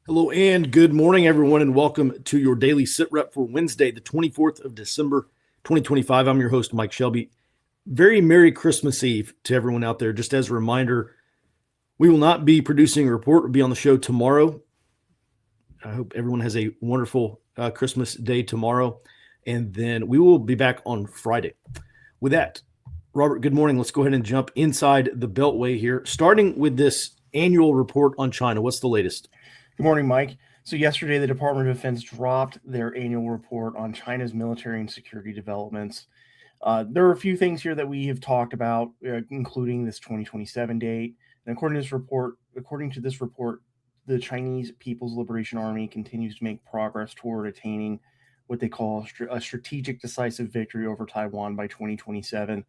Hello and good morning, everyone, and welcome to your daily sit rep for Wednesday, the 24th of December, 2025. I'm your host, Mike Shelby. Very Merry Christmas Eve to everyone out there. Just as a reminder, we will not be producing a report. We'll be on the show tomorrow. I hope everyone has a wonderful Christmas day tomorrow, and then we will be back on Friday. With that, Robert, good morning. Let's go ahead and jump inside the Beltway here, starting with this annual report on China. What's the latest? Good morning, Mike. So yesterday, the Department of Defense dropped their annual report on China's military and security developments. There are a few things here that we have talked about, including this 2027 date. And according to this report, the Chinese People's Liberation Army continues to make progress toward attaining what they call a strategic decisive victory over Taiwan by 2027.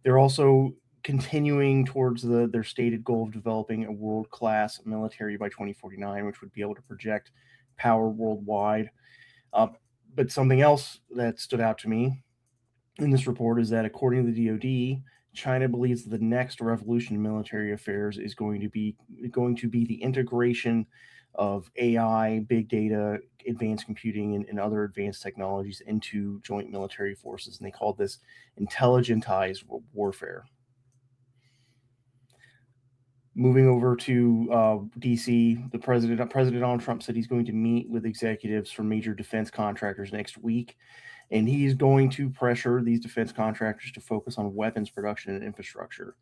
They're also continuing towards their stated goal of developing a world-class military by 2049, which would be able to project power worldwide. But something else that stood out to me in this report is that according to the DoD, China believes that the next revolution in military affairs is going to be the integration of AI, big data, advanced computing, and other advanced technologies into joint military forces. And they call this intelligentized warfare. Moving over to DC, President Donald Trump said he's going to meet with executives from major defense contractors next week, and he's going to pressure these defense contractors to focus on weapons production and infrastructure.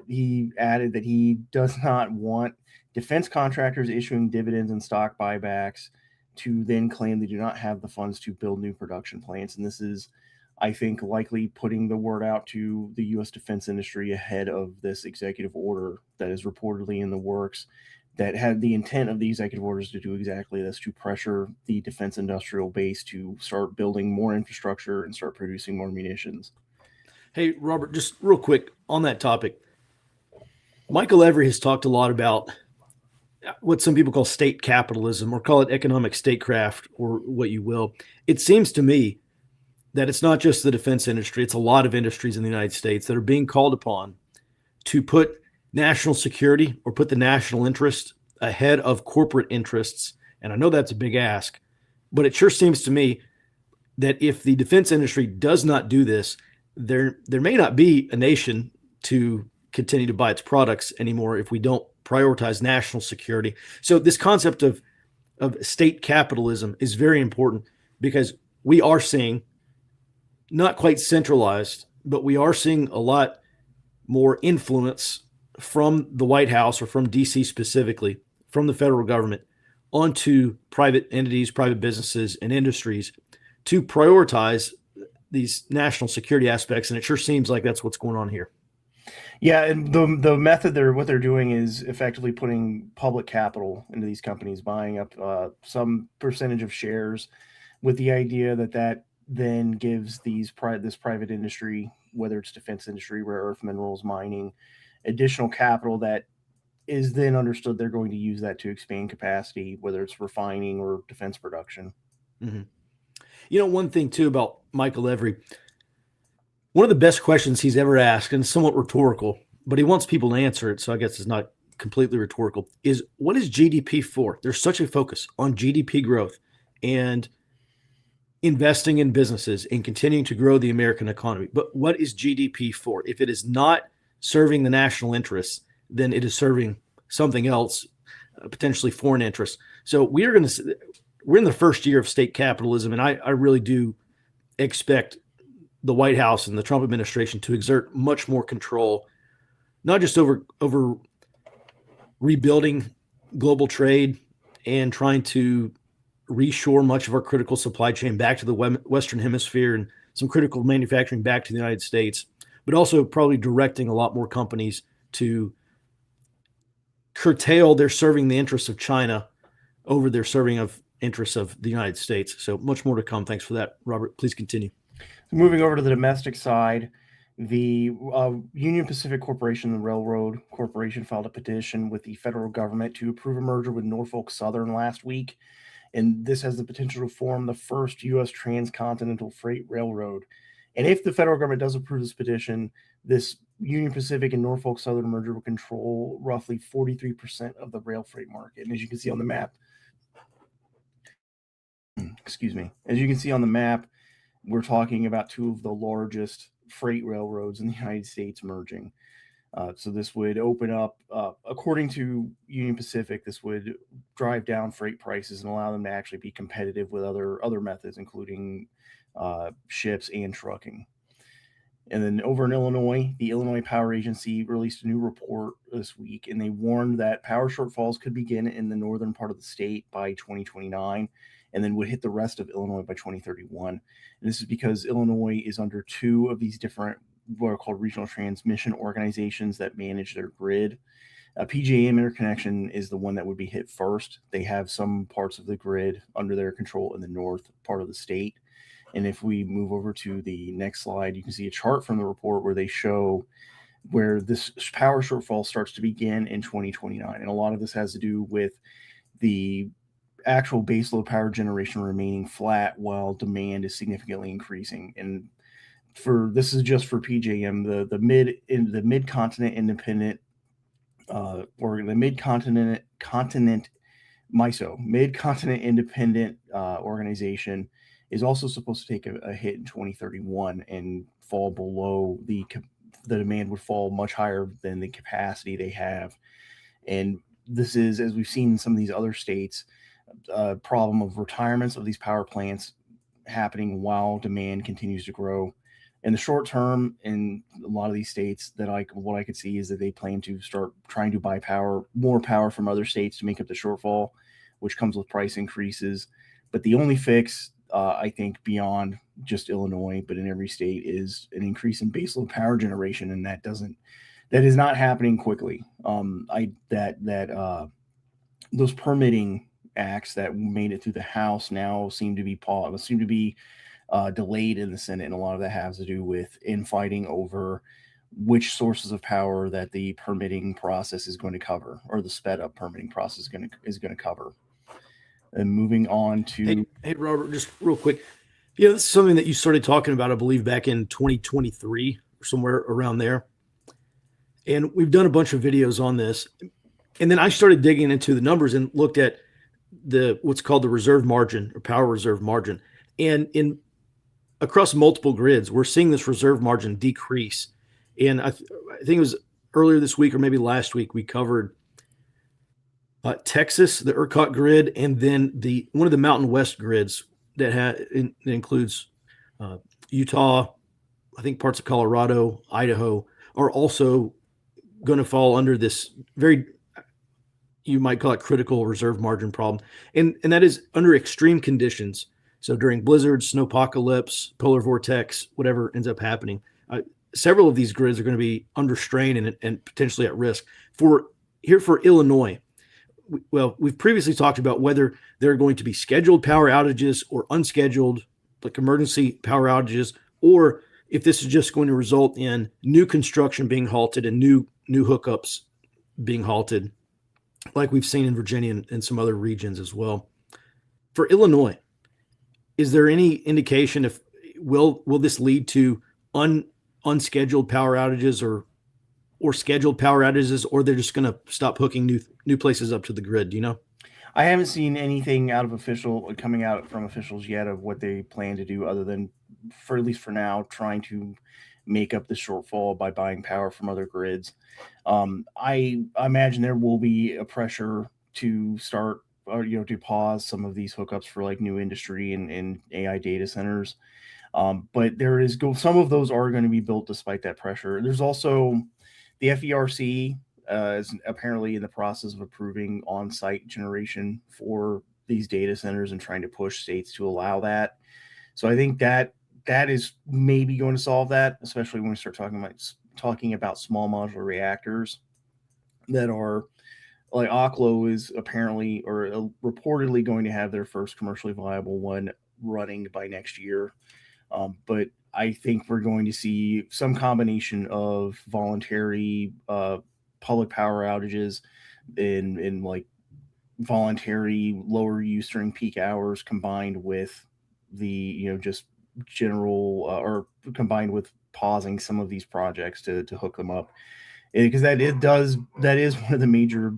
He added that he does not want defense contractors issuing dividends and stock buybacks to then claim they do not have the funds to build new production plants. And this is, I think, likely putting the word out to the U.S. defense industry ahead of this executive order that is reportedly in the works, that had the intent of the executive orders to do exactly this, to pressure the defense industrial base to start building more infrastructure and start producing more munitions. Hey, Robert, just real quick on that topic. Michael Every has talked a lot about what some people call state capitalism, or call it economic statecraft, or what you will. It seems to me that it's not just the defense industry, it's a lot of industries in the United States that are being called upon to put national security or put the national interest ahead of corporate interests. And I know that's a big ask, but it sure seems to me that if the defense industry does not do this, there may not be a nation to continue to buy its products anymore if we don't prioritize national security. So this concept of state capitalism is very important, because we are seeing, not quite centralized, but we are seeing a lot more influence from the White House, or from DC specifically, from the federal government, onto private entities, private businesses, and industries to prioritize these national security aspects. And it sure seems like that's what's going on here. Yeah, and the method what they're doing is effectively putting public capital into these companies, buying up some percentage of shares, with the idea that then gives this private industry, whether it's defense industry, rare earth minerals, mining, additional capital that is then understood they're going to use that to expand capacity, whether it's refining or defense production. Mm-hmm. You know, one thing too about Michael Every, one of the best questions he's ever asked, and somewhat rhetorical, but he wants people to answer it, so I guess it's not completely rhetorical, is what is GDP for? There's such a focus on GDP growth and investing in businesses and continuing to grow the American economy. But what is GDP for? If it is not serving the national interests, then it is serving something else, potentially foreign interests. So we're in the first year of state capitalism, and I really do expect the White House and the Trump administration to exert much more control, not just over rebuilding global trade and trying to reshore much of our critical supply chain back to the Western Hemisphere, and some critical manufacturing back to the United States, but also probably directing a lot more companies to curtail their serving the interests of China over their serving of interests of the United States. So much more to come. Thanks for that, Robert. Please continue. Moving over to the domestic side, the Union Pacific Corporation, the railroad corporation, filed a petition with the federal government to approve a merger with Norfolk Southern last week. And this has the potential to form the first U.S. transcontinental freight railroad. And if the federal government does approve this petition, this Union Pacific and Norfolk Southern merger will control roughly 43% of the rail freight market. And as you can see on the map, Excuse me. As you can see on the map, we're talking about two of the largest freight railroads in the United States merging. So this would open up, according to Union Pacific, this would drive down freight prices and allow them to actually be competitive with other methods, including ships and trucking. And then over in Illinois, the Illinois Power Agency released a new report this week, and they warned that power shortfalls could begin in the northern part of the state by 2029 and then would hit the rest of Illinois by 2031. And this is because Illinois is under two of these different what are called regional transmission organizations that manage their grid. PJM interconnection is the one that would be hit first. They have some parts of the grid under their control in the north part of the state. And if we move over to the next slide, you can see a chart from the report where they show where this power shortfall starts to begin in 2029. And a lot of this has to do with the actual baseload power generation remaining flat while demand is significantly increasing. And this is just for PJM, the mid continent independent or the mid continent MISO mid continent independent organization is also supposed to take a hit in 2031 and fall below the demand would fall much higher than the capacity they have. And this is, as we've seen in some of these other states, a problem of retirements of these power plants happening while demand continues to grow. In the short term, in a lot of these states, what I could see is that they plan to start trying to buy more power from other states to make up the shortfall, which comes with price increases. But the only fix, I think, beyond just Illinois, but in every state, is an increase in baseload power generation, and that is not happening quickly. Those permitting acts that made it through the House now seem to be delayed in the Senate, and a lot of that has to do with infighting over which sources of power that the permitting process is going to cover, or the sped up permitting process is going to cover. And moving on to hey Robert, just real quick, this is something that you started talking about, I believe, back in 2023 or somewhere around there, and we've done a bunch of videos on this. And then I started digging into the numbers and looked at what's called the reserve margin or power reserve margin, and across multiple grids, we're seeing this reserve margin decrease. And I think it was earlier this week or maybe last week, we covered Texas, the ERCOT grid, and then one of the Mountain West grids that includes Utah, I think parts of Colorado, Idaho, are also going to fall under this you might call it critical reserve margin problem. And that is under extreme conditions. So during blizzards, snowpocalypse, polar vortex, whatever ends up happening, several of these grids are going to be under strain and potentially at risk. For Illinois, we've previously talked about whether there are going to be scheduled power outages or unscheduled, like emergency power outages, or if this is just going to result in new construction being halted and new hookups being halted, like we've seen in Virginia and some other regions as well. For Illinois, is there any indication will this lead to unscheduled power outages or scheduled power outages, or they're just going to stop hooking new places up to the grid? Do you know? I haven't seen anything coming out from officials yet of what they plan to do, other than, for at least for now, trying to make up the shortfall by buying power from other grids. I imagine there will be a pressure to start to pause some of these hookups for like new industry and AI data centers. But some of those are going to be built despite that pressure. There's also the FERC is apparently in the process of approving on-site generation for these data centers and trying to push states to allow that. So I think that is maybe going to solve that, especially when we start talking about small modular reactors that are like Oklo is apparently or reportedly going to have their first commercially viable one running by next year. But I think we're going to see some combination of voluntary public power outages in like voluntary lower use during peak hours, combined with the just general or combined with pausing some of these projects to hook them up, because that is one of the major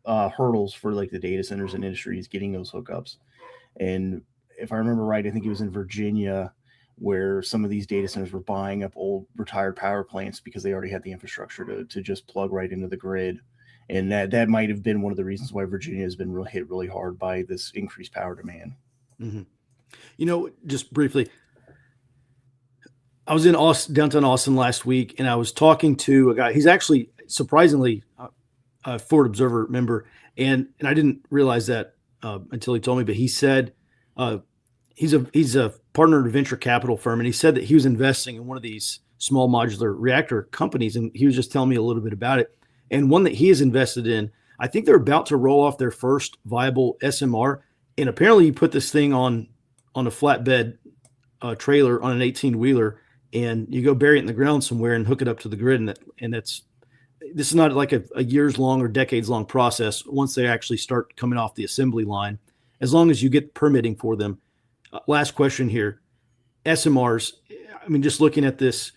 hurdles for like the data centers and industries getting those hookups. And if I remember right, I think it was in Virginia where some of these data centers were buying up old retired power plants because they already had the infrastructure to just plug right into the grid. And that might have been one of the reasons why Virginia has been hit really hard by this increased power demand. Mm-hmm. Just briefly, I was in downtown Austin last week, and I was talking to a guy. He's actually surprisingly a Ford Observer member, and I didn't realize that until he told me. But he said he's a partner in a venture capital firm, and he said that he was investing in one of these small modular reactor companies, and he was just telling me a little bit about it. And one that he is invested in, I think they're about to roll off their first viable SMR, and apparently you put this thing on a flatbed trailer on an 18-wheeler, and you go bury it in the ground somewhere and hook it up to the grid, and this is not like a years long or decades long process. Once they actually start coming off the assembly line, as long as you get permitting for them. Last question here, SMRs. I mean, just looking at this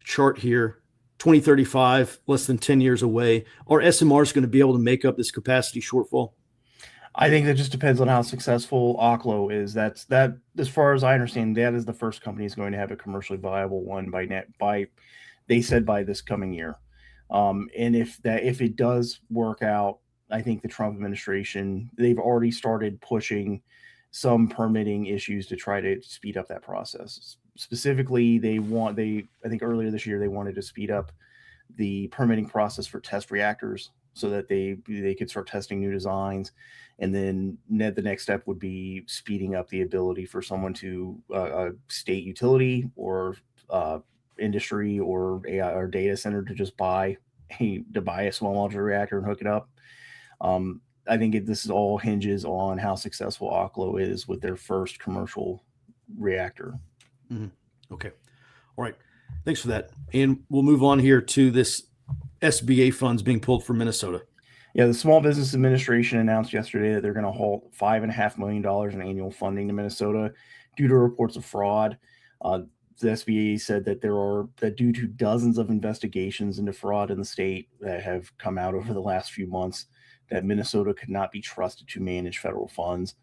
chart here, 2035, less than 10 years away. Are SMRs going to be able to make up this capacity shortfall? I think that just depends on how successful Oklo is. That, as far as I understand, that is the first company is going to have a commercially viable one they said by this coming year. And if it does work out, I think the Trump administration, they've already started pushing some permitting issues to try to speed up that process. Specifically, I think earlier this year, they wanted to speed up the permitting process for test reactors so that they could start testing new designs. And then the next step would be speeding up the ability for someone to a state utility or industry or AI or data center to just buy a small modular reactor and hook it up. I think this all hinges on how successful Oklo is with their first commercial reactor. Mm-hmm. Okay. All right. Thanks for that. And we'll move on here to this SBA funds being pulled from Minnesota. Yeah, the Small Business Administration announced yesterday that they're going to halt $5.5 million in annual funding to Minnesota due to reports of fraud. The SBA said that due to dozens of investigations into fraud in the state that have come out over the last few months, that Minnesota could not be trusted to manage federal funds.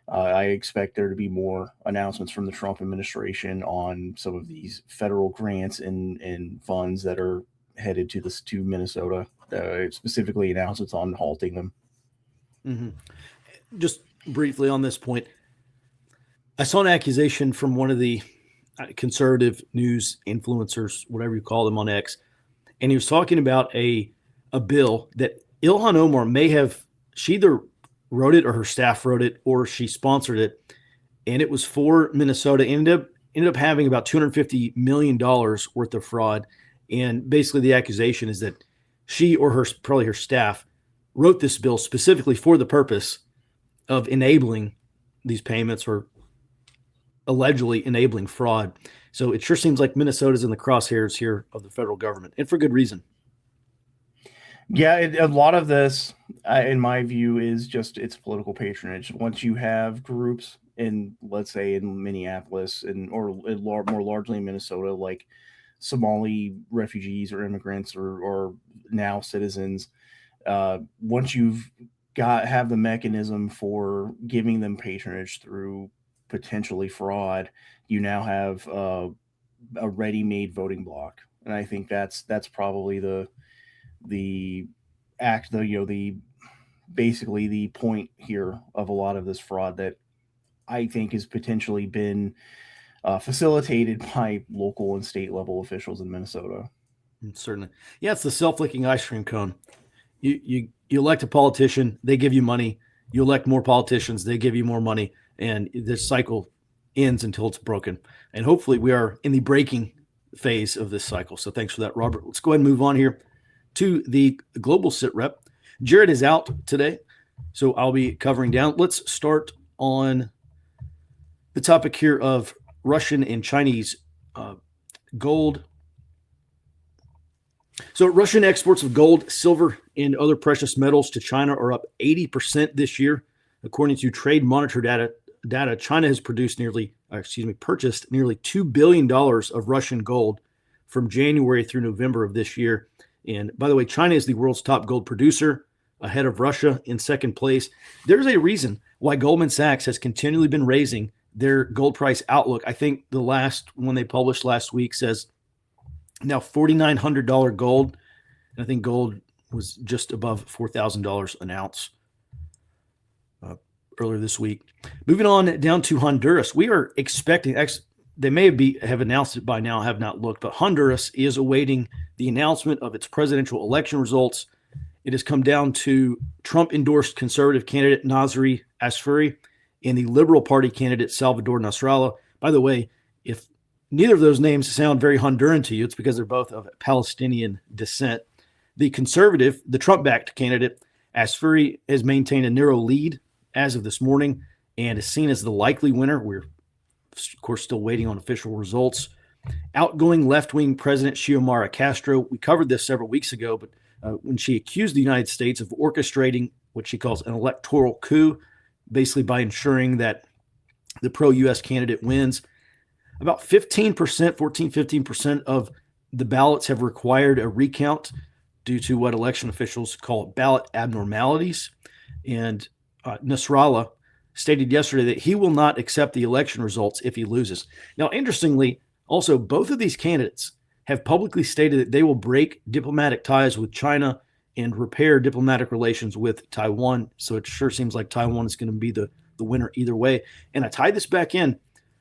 I expect there to be more announcements from the Trump administration on some of these federal grants and funds that are headed to Minnesota. Specifically announcements on halting them. Mm-hmm. Just briefly on this point, I saw an accusation from one of the conservative news influencers, whatever you call them on X, and he was talking about a bill that Ilhan Omar she either wrote it or her staff wrote it or she sponsored it, and it was for Minnesota. Ended up having about $250 million worth of fraud, and basically the accusation is that she or probably her staff wrote this bill specifically for the purpose of enabling these payments or allegedly enabling fraud. So it sure seems like Minnesota's in the crosshairs here of the federal government, and for good reason. Yeah, a lot of this, in my view, is just it's political patronage. Once you have groups let's say in Minneapolis or more largely in Minnesota, like Somali refugees or immigrants or now citizens, once you've have the mechanism for giving them patronage through potentially fraud, you now have a ready-made voting block. And I think that's probably basically the point here of a lot of this fraud that I think has potentially been facilitated by local and state level officials in Minnesota. Certainly. Yeah, it's the self-licking ice cream cone. You elect a politician, they give you money. You elect more politicians, they give you more money. And this cycle ends until it's broken. And hopefully we are in the breaking phase of this cycle. So thanks for that, Robert. Let's go ahead and move on here to the global sit rep. Jared is out today, so I'll be covering down. Let's start on the topic here of Russian and Chinese gold. So Russian exports of gold, silver, and other precious metals to China are up 80% this year. According to Trade Monitor data, China has purchased nearly $2 billion of Russian gold from January through November of this year. And by the way, China is the world's top gold producer, ahead of Russia in second place. There's a reason why Goldman Sachs has continually been raising their gold price outlook. I think the last one they published last week says now $4,900 gold. And I think gold was just above $4,000 an ounce earlier this week. Moving on down to Honduras. We are expecting, they may have announced it by now, have not looked, but Honduras is awaiting the announcement of its presidential election results. It has come down to Trump-endorsed conservative candidate Nasri Asfuri and the Liberal Party candidate Salvador Nasrallah. By the way, if neither of those names sound very Honduran to you, it's because they're both of Palestinian descent. The conservative, the Trump-backed candidate, Asfuri, has maintained a narrow lead as of this morning and is seen as the likely winner. We're, of course, still waiting on official results. Outgoing left-wing President Xiomara Castro, we covered this several weeks ago, but when she accused the United States of orchestrating what she calls an electoral coup, basically by ensuring that the pro-U.S. candidate wins, about 15% of the ballots have required a recount due to what election officials call ballot abnormalities. And Nasrallah stated yesterday that he will not accept the election results if he loses. Now, interestingly, also, both of these candidates have publicly stated that they will break diplomatic ties with China and repair diplomatic relations with Taiwan. So it sure seems like Taiwan is going to be the winner either way. And I tie this back in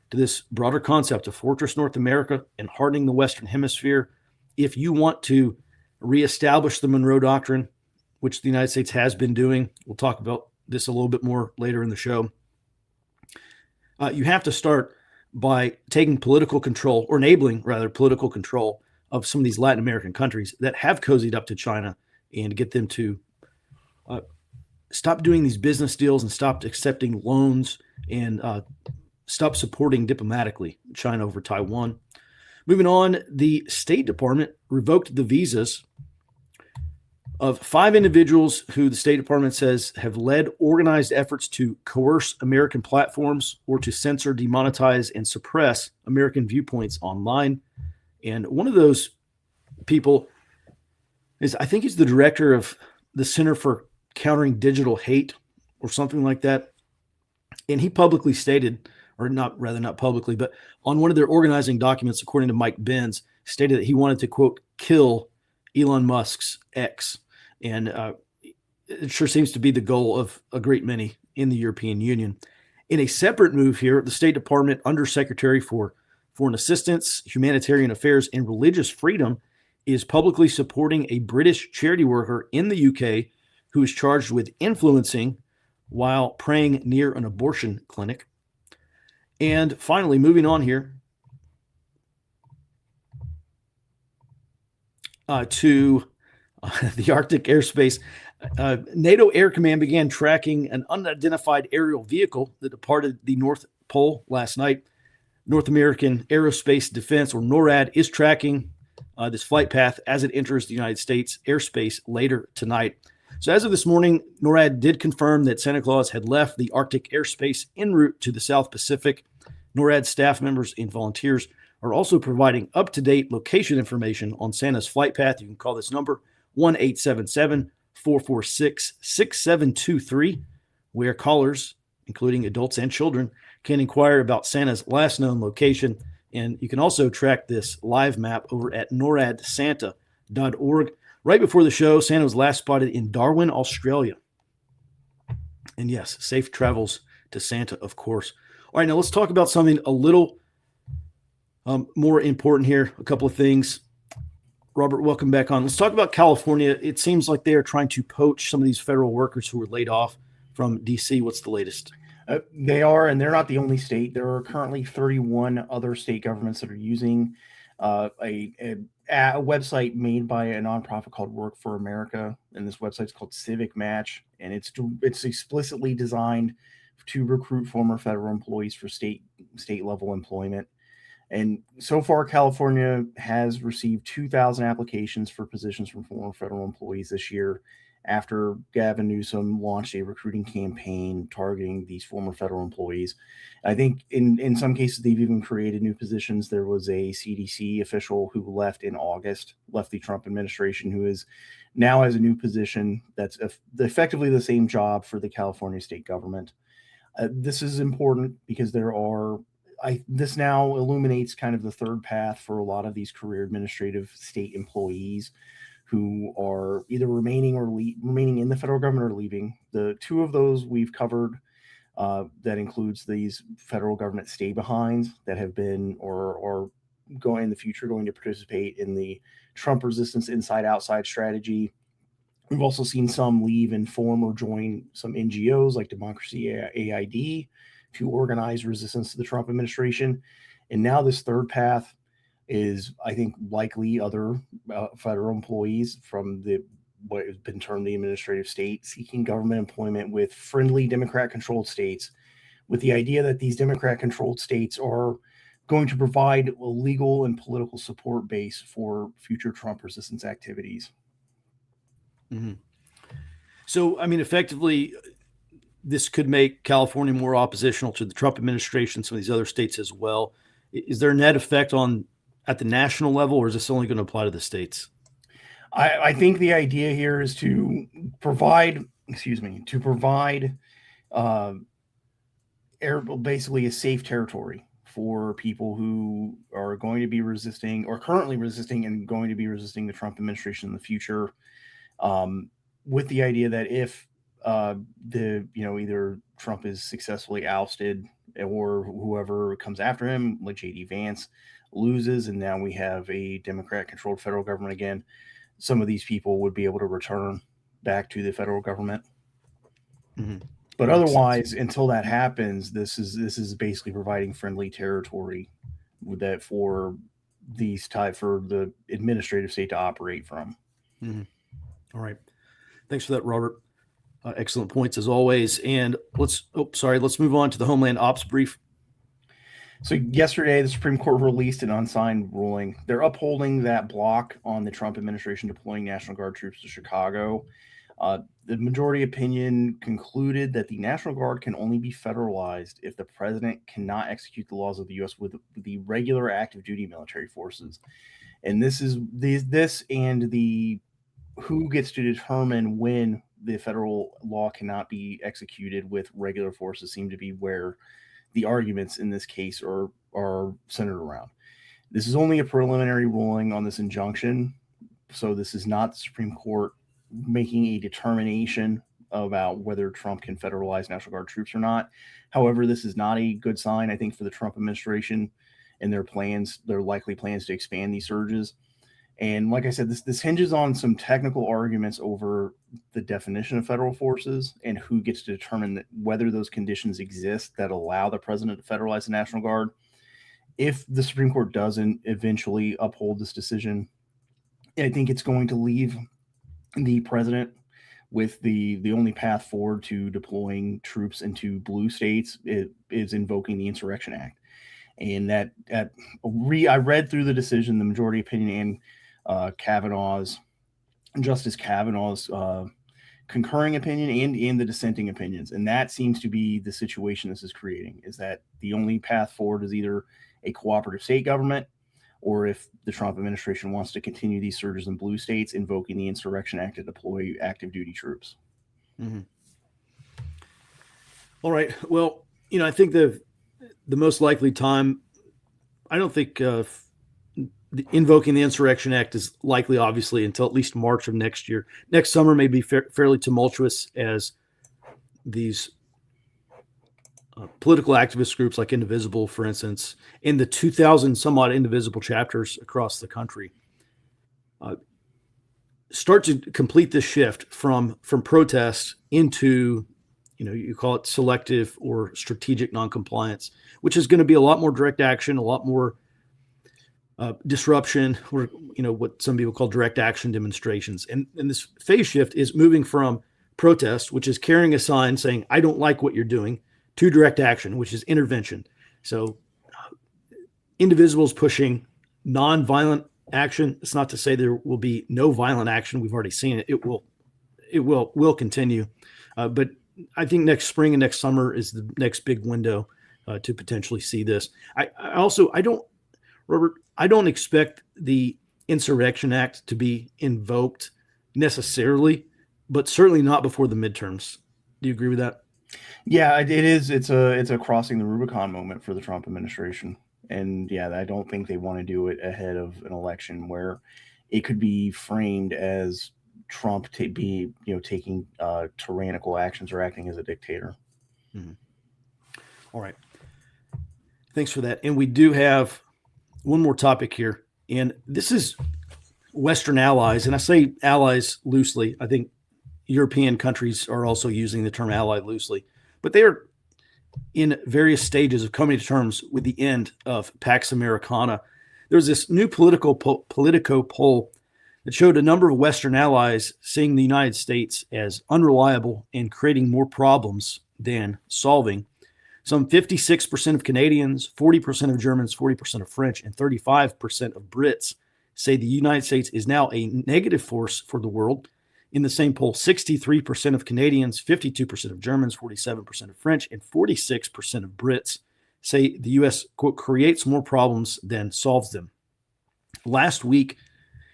to this broader concept of Fortress North America and hardening the Western Hemisphere. If you want to reestablish the Monroe Doctrine, which the United States has been doing, we'll talk about this a little bit more later in the show, you have to start by taking political control, or enabling, rather, political control of some of these Latin American countries that have cozied up to China and get them to stop doing these business deals and stop accepting loans and stop supporting diplomatically China over Taiwan. Moving on, the State Department revoked the visas of 5 individuals who the State Department says have led organized efforts to coerce American platforms or to censor, demonetize, and suppress American viewpoints online. And one of those people is, I think he's the director of the Center for Countering Digital Hate or something like that. And he publicly stated, or not publicly, but on one of their organizing documents, according to Mike Benz, stated that he wanted to, quote, kill Elon Musk's X. And it sure seems to be the goal of a great many in the European Union. In a separate move here, the State Department Undersecretary for Foreign Assistance, Humanitarian Affairs, and Religious Freedom is publicly supporting a British charity worker in the UK who is charged with influencing while praying near an abortion clinic. And finally, moving on here to the Arctic airspace. NATO Air Command began tracking an unidentified aerial vehicle that departed the North Pole last night. North American Aerospace Defense, or NORAD, is tracking this flight path as it enters the United States airspace later tonight. So as of this morning, NORAD did confirm that Santa Claus had left the Arctic airspace en route to the South Pacific. NORAD staff members and volunteers are also providing up-to-date location information on Santa's flight path. You can call this number 1-877-446-6723, where callers, including adults and children, can inquire about Santa's last known location. And you can also track this live map over at noradsanta.org. Right before the show, Santa was last spotted in Darwin, Australia. And yes, safe travels to Santa, of course. All right, now let's talk about something a little more important here. A couple of things. Robert, welcome back on. Let's talk about California. It seems like they are trying to poach some of these federal workers who were laid off from D.C. What's the latest? They are, and they're not the only state. There are currently 31 other state governments that are using a website made by a nonprofit called Work for America, and this website's called Civic Match, and it's explicitly designed to recruit former federal employees for state level employment. And so far, California has received 2,000 applications for positions from former federal employees this year, after Gavin Newsom launched a recruiting campaign targeting these former federal employees. I think in some cases, they've even created new positions. There was a CDC official who left in August, left the Trump administration, who is now has a new position that's effectively the same job for the California state government. This is important because this now illuminates kind of the third path for a lot of these career administrative state employees who are either remaining in the federal government or leaving. The two of those we've covered. That includes these federal government stay-behinds that have been or going in the future going to participate in the Trump resistance inside-outside strategy. We've also seen some leave and form or join some NGOs like Democracy AID to organize resistance to the Trump administration. And now this third path is, I think, likely other federal employees from what has been termed the administrative state seeking government employment with friendly Democrat-controlled states, with the idea that these Democrat-controlled states are going to provide a legal and political support base for future Trump resistance activities. Mm-hmm. So, I mean, effectively, this could make California more oppositional to the Trump administration, some of these other states as well. Is there a net effect at the national level, or is this only going to apply to the states? I think the idea here is to provide basically a safe territory for people who are going to be resisting or currently resisting and going to be resisting the Trump administration in the future, with the idea that if either Trump is successfully ousted or whoever comes after him, like J.D. Vance, loses, and now we have a Democrat-controlled federal government again, some of these people would be able to return back to the federal government. Mm-hmm. But otherwise, until that happens, this is basically providing friendly territory for the administrative state to operate from. Mm-hmm. All right. Thanks for that, Robert. Excellent points as always. And let's move on to the Homeland Ops brief. So yesterday, the Supreme Court released an unsigned ruling. They're upholding that block on the Trump administration deploying National Guard troops to Chicago. The majority opinion concluded that the National Guard can only be federalized if the president cannot execute the laws of the U.S. with the regular active duty military forces. And this and the who gets to determine when the federal law cannot be executed with regular forces seem to be where the arguments in this case are centered around. This is only a preliminary ruling on this injunction, so this is not the Supreme Court making a determination about whether Trump can federalize National Guard troops or not. However, this is not a good sign, I think, for the Trump administration and their likely plans to expand these surges. And like I said, this hinges on some technical arguments over the definition of federal forces and who gets to determine whether those conditions exist that allow the president to federalize the National Guard. If the Supreme Court doesn't eventually uphold this decision, I think it's going to leave the president with the only path forward to deploying troops into blue states is invoking the Insurrection Act. And I read through the decision, the majority opinion, and Justice Kavanaugh's concurring opinion and the dissenting opinions. And that seems to be the situation this is creating, is that the only path forward is either a cooperative state government, or if the Trump administration wants to continue these surges in blue states, invoking the Insurrection Act to deploy active duty troops. Mm-hmm. All right. Well, I think the most likely time, I don't think invoking the Insurrection Act is likely, obviously, until at least March of next year. Next summer may be fairly tumultuous as these political activist groups like Indivisible, for instance, in the 2,000 some odd Indivisible chapters across the country, start to complete this shift from protest into, you call it selective or strategic noncompliance, which is going to be a lot more direct action, a lot more disruption, or what some people call direct action demonstrations. And this phase shift is moving from protest, which is carrying a sign saying, I don't like what you're doing, to direct action, which is intervention. So Indivisible is pushing nonviolent action. It's not to say there will be no violent action. We've already seen it. It will continue. But I think next spring and next summer is the next big window to potentially see this. I don't expect the Insurrection Act to be invoked necessarily, but certainly not before the midterms. Do you agree with that? Yeah, it is. It's a crossing the Rubicon moment for the Trump administration, and yeah, I don't think they want to do it ahead of an election where it could be framed as Trump taking tyrannical actions or acting as a dictator. Mhm. All right. Thanks for that. And we do have one more topic here, and this is Western allies. And I say allies loosely. I think European countries are also using the term ally loosely, but they are in various stages of coming to terms with the end of Pax Americana. There's this new Politico poll that showed a number of Western allies seeing the United States as unreliable and creating more problems than solving. Some 56% of Canadians, 40% of Germans, 40% of French, and 35% of Brits say the United States is now a negative force for the world. In the same poll, 63% of Canadians, 52% of Germans, 47% of French, and 46% of Brits say the U.S., quote, creates more problems than solves them. Last week,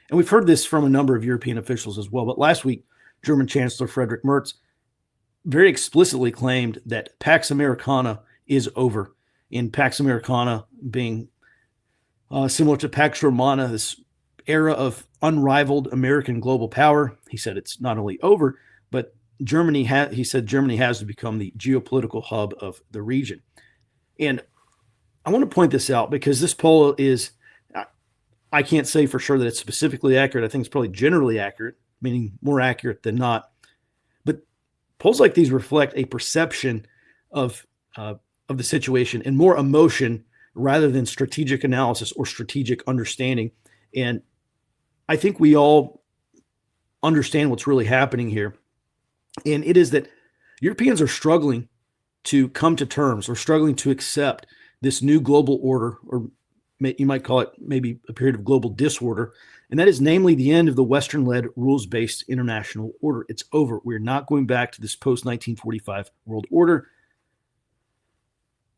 and we've heard this from a number of European officials as well, but last week, German Chancellor Friedrich Merz very explicitly claimed that Pax Americana is over. In Pax Americana being similar to Pax Romana, this era of unrivaled American global power. He said it's not only over, but he said Germany has to become the geopolitical hub of the region. And I want to point this out because this poll is, I can't say for sure that it's specifically accurate. I think it's probably generally accurate, meaning more accurate than not. But polls like these reflect a perception of the situation and more emotion rather than strategic analysis or strategic understanding. And I think we all understand what's really happening here. And it is that Europeans are struggling to come to terms or struggling to accept this new global order, or you might call it maybe a period of global disorder. And that is namely the end of the Western-led rules-based international order. It's over. We're not going back to this post-1945 world order.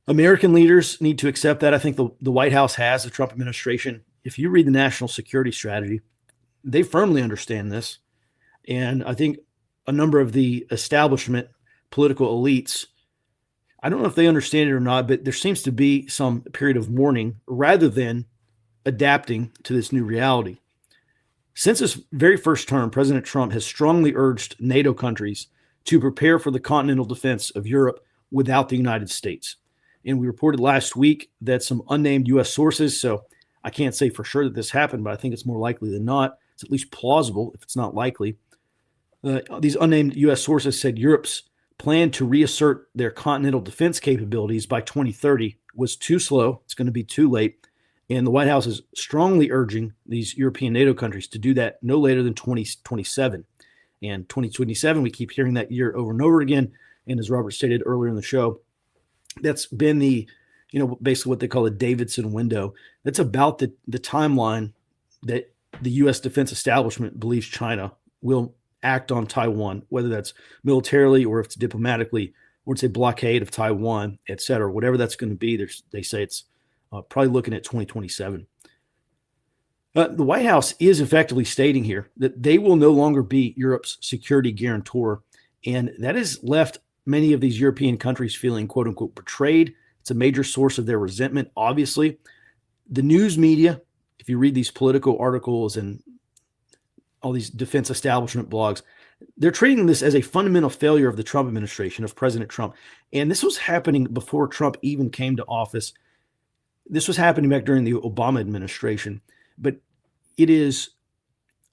American leaders need to accept that. I think the White House has, the Trump administration. If you read the national security strategy, they firmly understand this. And I think a number of the establishment political elites, I don't know if they understand it or not, but there seems to be some period of mourning rather than adapting to this new reality. Since his very first term, President Trump has strongly urged NATO countries to prepare for the continental defense of Europe without the United States. And we reported last week that some unnamed U.S. sources, so I can't say for sure that this happened, but I think it's more likely than not. It's at least plausible if it's not likely. These unnamed U.S. sources said Europe's plan to reassert their continental defense capabilities by 2030 was too slow. It's going to be too late. And the White House is strongly urging these European NATO countries to do that no later than 2027. And 2027, we keep hearing that year over and over again. And as Robert stated earlier in the show, that's been basically what they call a Davidson window. That's about the timeline that the U.S. defense establishment believes China will act on Taiwan, whether that's militarily or if it's diplomatically, or it's a blockade of Taiwan, et cetera. Whatever that's going to be, they say it's probably looking at 2027. The White House is effectively stating here that they will no longer be Europe's security guarantor, and that has left many of these European countries feeling, quote unquote, betrayed. It's a major source of their resentment, obviously. The news media, if you read these political articles and all these defense establishment blogs, they're treating this as a fundamental failure of the Trump administration, of President Trump. And this was happening before Trump even came to office. This was happening back during the Obama administration. But it is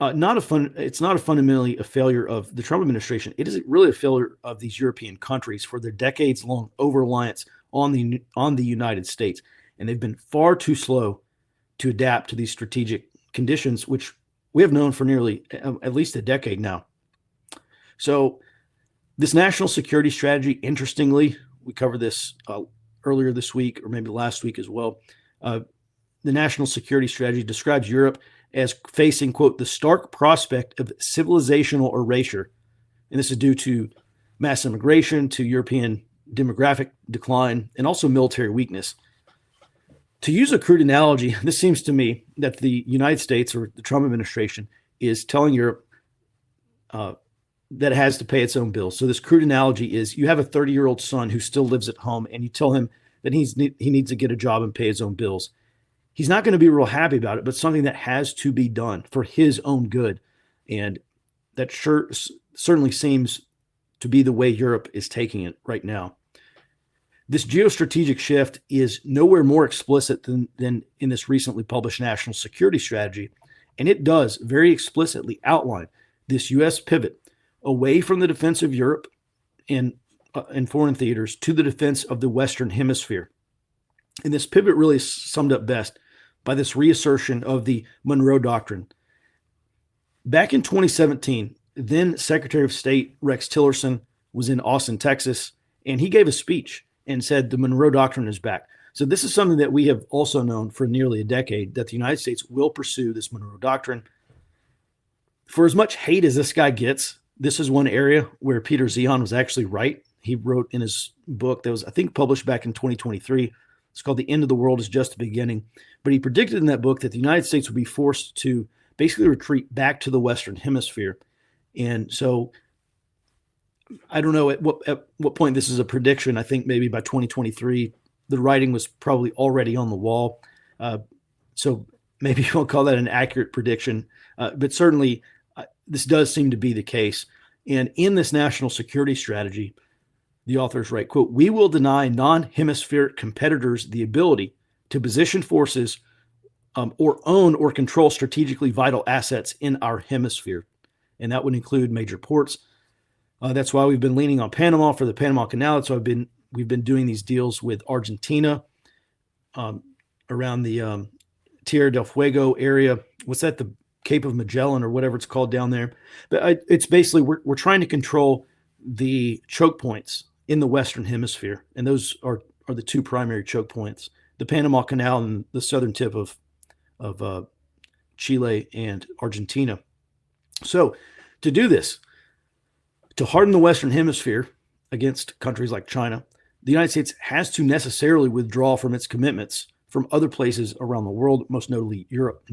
it's not fundamentally a failure of the Trump administration. It is really a failure of these European countries for their decades-long over-reliance on the United States. And they've been far too slow to adapt to these strategic conditions, which we have known for nearly at least a decade now. So this national security strategy, interestingly, we covered this earlier this week or maybe last week as well. The national security strategy describes Europe as facing, quote, the stark prospect of civilizational erasure. And this is due to mass immigration, to European demographic decline, and also military weakness. To use a crude analogy, this seems to me that the United States or the Trump administration is telling Europe, that has to pay its own bills. So this crude analogy is you have a 30-year-old son who still lives at home, and you tell him that he needs to get a job and pay his own bills. He's not going to be real happy about it, but something that has to be done for his own good. And that certainly seems to be the way Europe is taking it right now. This geostrategic shift is nowhere more explicit than in this recently published national security strategy. And it does very explicitly outline this U.S. pivot away from the defense of Europe and foreign theaters to the defense of the Western Hemisphere. And this pivot really is summed up best by this reassertion of the Monroe Doctrine. Back in 2017, then Secretary of State Rex Tillerson was in Austin, Texas, and he gave a speech and said the Monroe Doctrine is back. So this is something that we have also known for nearly a decade, that the United States will pursue this Monroe Doctrine. For as much hate as this guy gets, this is one area where Peter Zehan was actually right. He wrote in his book that was, I think, published back in 2023. It's called The End of the World is Just a Beginning. But he predicted in that book that the United States would be forced to basically retreat back to the Western Hemisphere. And so I don't know at what point this is a prediction. I think maybe by 2023, the writing was probably already on the wall. So maybe you won't call that an accurate prediction. But certainly this does seem to be the case. And in this national security strategy, the authors write, quote, "We will deny non-hemispheric competitors the ability to position forces or own or control strategically vital assets in our hemisphere." And that would include major ports. That's why we've been leaning on Panama for the Panama Canal. That's why we've been doing these deals with Argentina around the Tierra del Fuego area. What's that? The Cape of Magellan or whatever it's called down there. But it's basically we're trying to control the choke points in the Western Hemisphere, and those are the two primary choke points: the Panama Canal and the southern tip of Chile and Argentina. So to do this, to harden the Western Hemisphere against countries like China, the United States has to necessarily withdraw from its commitments from other places around the world, most notably Europe.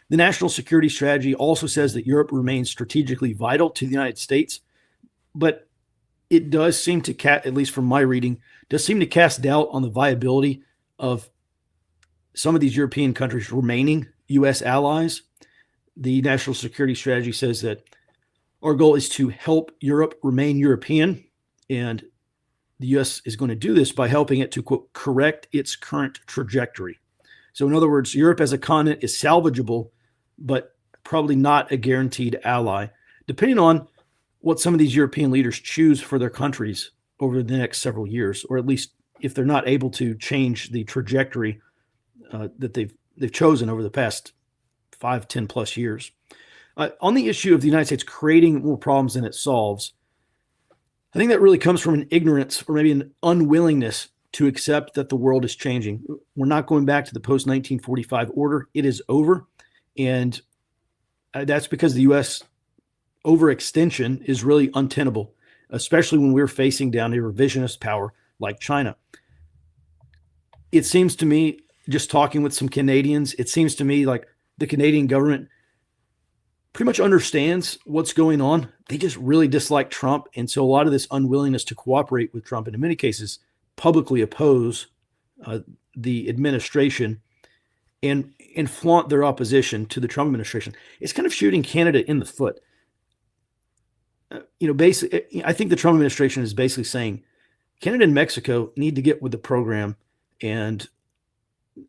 The national security strategy also says that Europe remains strategically vital to the United States, but it does seem to, at least from my reading, does seem to cast doubt on the viability of some of these European countries remaining U.S. allies. The national security strategy says that our goal is to help Europe remain European, and the U.S. is going to do this by helping it to, quote, correct its current trajectory. So in other words, Europe as a continent is salvageable, but probably not a guaranteed ally, depending on what some of these European leaders choose for their countries over the next several years, or at least if they're not able to change the trajectory that they've chosen over the past 5, 10 plus years. On the issue of the United States creating more problems than it solves, I think that really comes from an ignorance or maybe an unwillingness to accept that the world is changing. We're not going back to the post-1945 order. It is over. And that's because the U.S. overextension is really untenable, especially when we're facing down a revisionist power like China. It seems to me, just talking with some Canadians, it seems to me like the Canadian government pretty much understands what's going on. They just really dislike Trump. And so a lot of this unwillingness to cooperate with Trump, and in many cases, publicly oppose the administration and flaunt their opposition to the Trump administration, it's kind of shooting Canada in the foot. Basically, I think the Trump administration is basically saying Canada and Mexico need to get with the program. And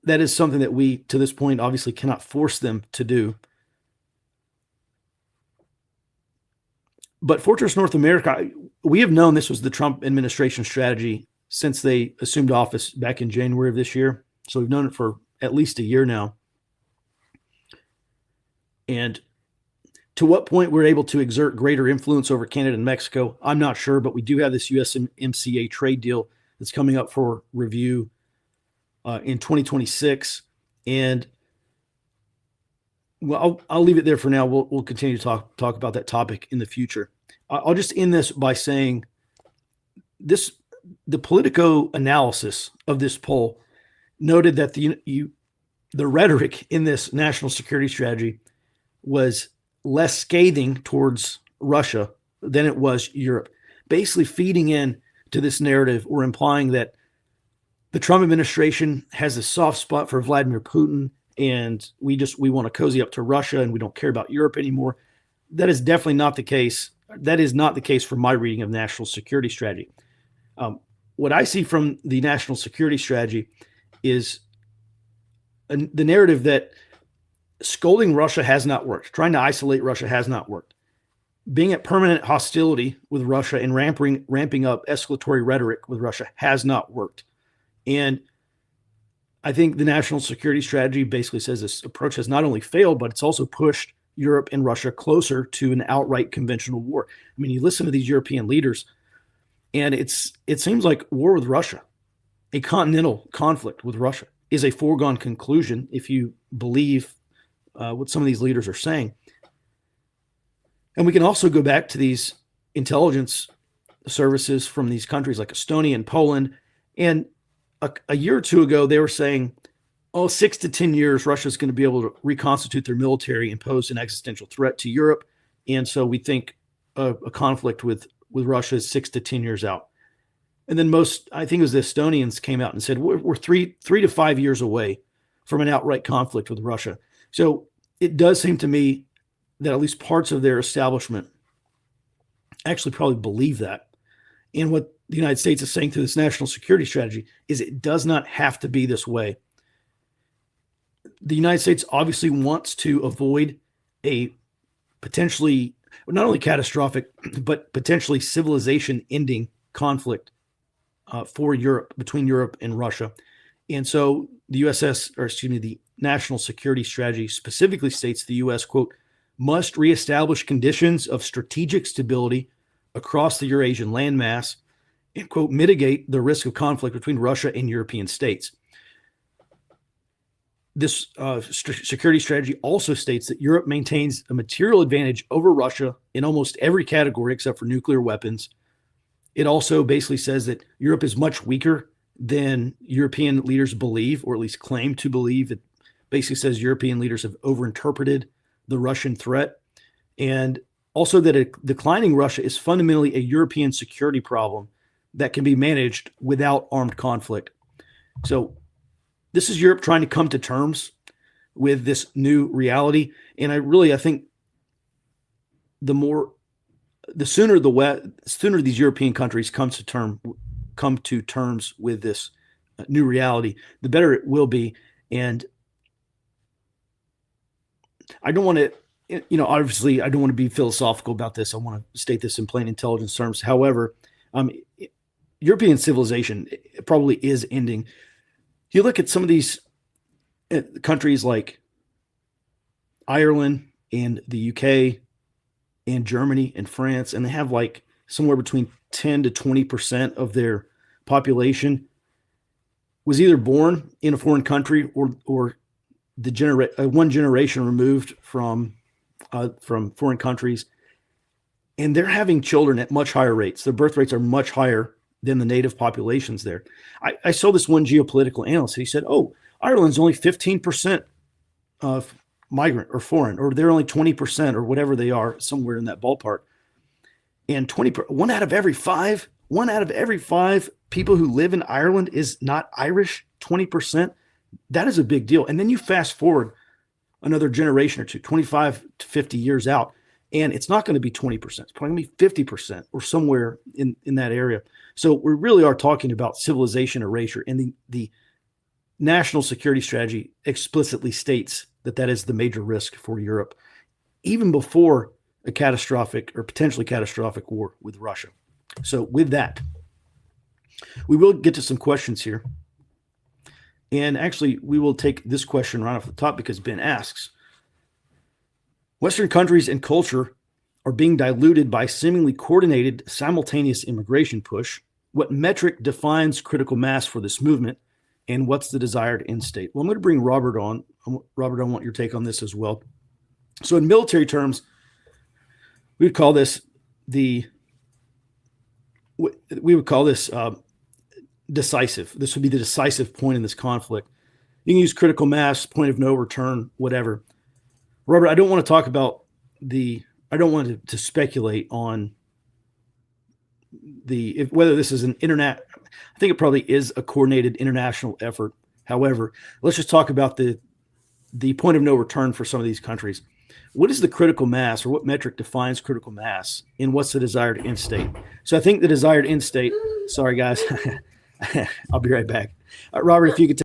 that is something that we, to this point, obviously cannot force them to do. But Fortress North America, we have known this was the Trump administration strategy since they assumed office back in January of this year. So we've known it for at least a year now. And to what point we're able to exert greater influence over Canada and Mexico, I'm not sure, but we do have this USMCA trade deal that's coming up for review in 2026. And well, I'll leave it there for now. We'll continue to talk about that topic in the future. I'll just end this by saying the Politico analysis of this poll noted that the rhetoric in this national security strategy was less scathing towards Russia than it was Europe, basically feeding in to this narrative or implying that the Trump administration has a soft spot for Vladimir Putin and we want to cozy up to Russia and we don't care about Europe anymore. That is definitely not the case. That is not the case from my reading of national security strategy. What I see from the national security strategy is the narrative that scolding Russia has not worked. Trying to isolate Russia has not worked. Being at permanent hostility with Russia and ramping up escalatory rhetoric with Russia has not worked. And I think the national security strategy basically says this approach has not only failed, but it's also pushed Europe and Russia closer to an outright conventional war. I mean, you listen to these European leaders, and it seems like war with Russia, a continental conflict with Russia, is a foregone conclusion if you believe what some of these leaders are saying. And we can also go back to these intelligence services from these countries like Estonia and Poland. And a year or two ago, they were saying, 6 to 10 years, Russia's going to be able to reconstitute their military and pose an existential threat to Europe. And so we think a conflict with Russia is 6 to 10 years out. And then I think it was the Estonians came out and said, we're 3 to 5 years away from an outright conflict with Russia. So it does seem to me that at least parts of their establishment actually probably believe that. And what the United States is saying through this national security strategy is it does not have to be this way. The United States obviously wants to avoid a potentially, not only catastrophic, but potentially civilization-ending conflict for Europe, between Europe and Russia. And so the national security strategy specifically states the U.S., quote, must reestablish conditions of strategic stability across the Eurasian landmass and, quote, mitigate the risk of conflict between Russia and European states. This security strategy also states that Europe maintains a material advantage over Russia in almost every category except for nuclear weapons. It also basically says that Europe is much weaker than European leaders believe, or at least claim to believe. It basically says European leaders have overinterpreted the Russian threat, and also that a declining Russia is fundamentally a European security problem that can be managed without armed conflict. So this is Europe trying to come to terms with this new reality. And I think the sooner these European countries come to terms with this new reality, the better it will be. And I don't want to, obviously I don't want to be philosophical about this. I want to state this in plain intelligence terms. However, European civilization probably is ending. You look at some of these countries like Ireland and the UK and Germany and France, and they have like somewhere between 10 to 20% of their population was either born in a foreign country or one generation removed from foreign countries, and they're having children at much higher rates. Their birth rates are much higher than the native populations there. I saw this one geopolitical analyst. He said, Ireland's only 15% of migrant or foreign, or they're only 20% or whatever they are, somewhere in that ballpark. And one out of every five people who live in Ireland is not Irish, 20%. That is a big deal. And then you fast forward another generation or two, 25 to 50 years out, and it's not going to be 20%. It's probably going to be 50% or somewhere in that area. So we really are talking about civilization erasure. And the national security strategy explicitly states that is the major risk for Europe, even before a catastrophic or potentially catastrophic war with Russia. So with that, we will get to some questions here. And actually, we will take this question right off the top because Ben asks, Western countries and culture are being diluted by seemingly coordinated simultaneous immigration push. What metric defines critical mass for this movement, and what's the desired end state? Well, I'm going to bring Robert on. Robert, I want your take on this as well. So in military terms, we would call this decisive. This would be the decisive point in this conflict. You can use critical mass, point of no return, whatever. Robert, I don't want to talk about I don't want to speculate on whether this is an internet. I think it probably is a coordinated international effort. However, let's just talk about the point of no return for some of these countries. What is the critical mass, or what metric defines critical mass, and what's the desired end state? So I think the desired end state. Sorry, guys. I'll be right back. Robert, if you could.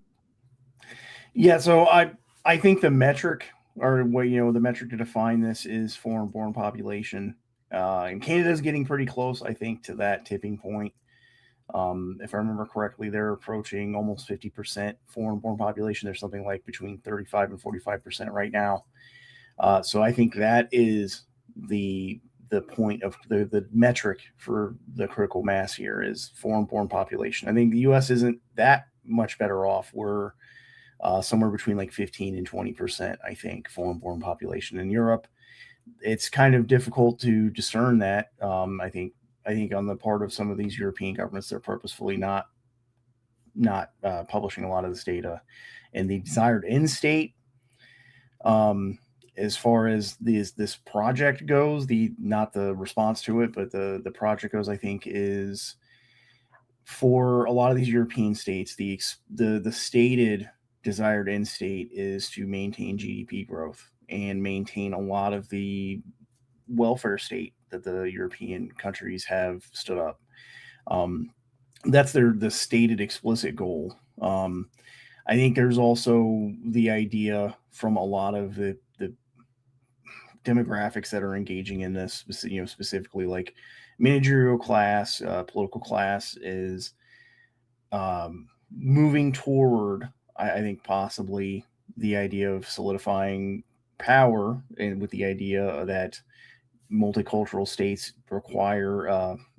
Yeah, so I think the metric, or what the metric to define this is foreign-born population, and Canada's getting pretty close, I think, to that tipping point. If I remember correctly, they're approaching almost 50% foreign-born population. There's something like between 35 and 45% right now. So I think that is the point of the metric for the critical mass here is foreign-born population. I think the U.S. isn't that much better off. We're somewhere between like 15 and 20%, I think, foreign-born population. In Europe, it's kind of difficult to discern that. I think on the part of some of these European governments, they're purposefully not publishing a lot of this data. And the desired end state, as far as this project goes, not the response to it, but the project goes, I think, is for a lot of these European states, the stated desired end state is to maintain GDP growth and maintain a lot of the welfare state that the European countries have stood up. That's the stated explicit goal. I think there's also the idea from a lot of the demographics that are engaging in this, specifically like managerial class, political class is moving toward, I think, possibly the idea of solidifying power, and with the idea that multicultural states require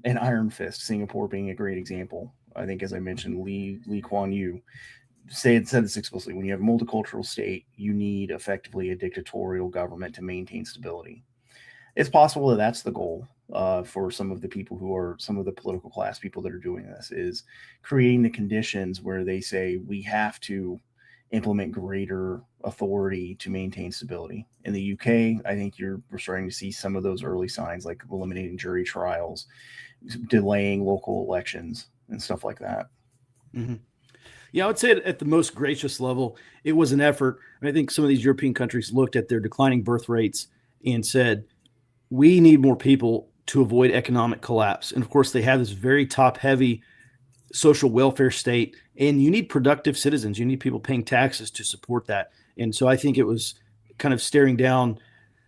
an iron fist, Singapore being a great example. I think, as I mentioned, Lee Kuan Yew said this explicitly. When you have a multicultural state, you need effectively a dictatorial government to maintain stability. It's possible that that's the goal for some of the people who are some of the political class people that are doing this, is creating the conditions where they say we have to implement greater authority to maintain stability. In the UK, I think we're starting to see some of those early signs, like eliminating jury trials, delaying local elections, and stuff like that. Mm-hmm. Yeah, I would say at the most gracious level, it was an effort. And I think some of these European countries looked at their declining birth rates and said, we need more people to avoid economic collapse. And of course, they have this very top-heavy social welfare state, and you need productive citizens. You need people paying taxes to support that. And so I think it was kind of staring down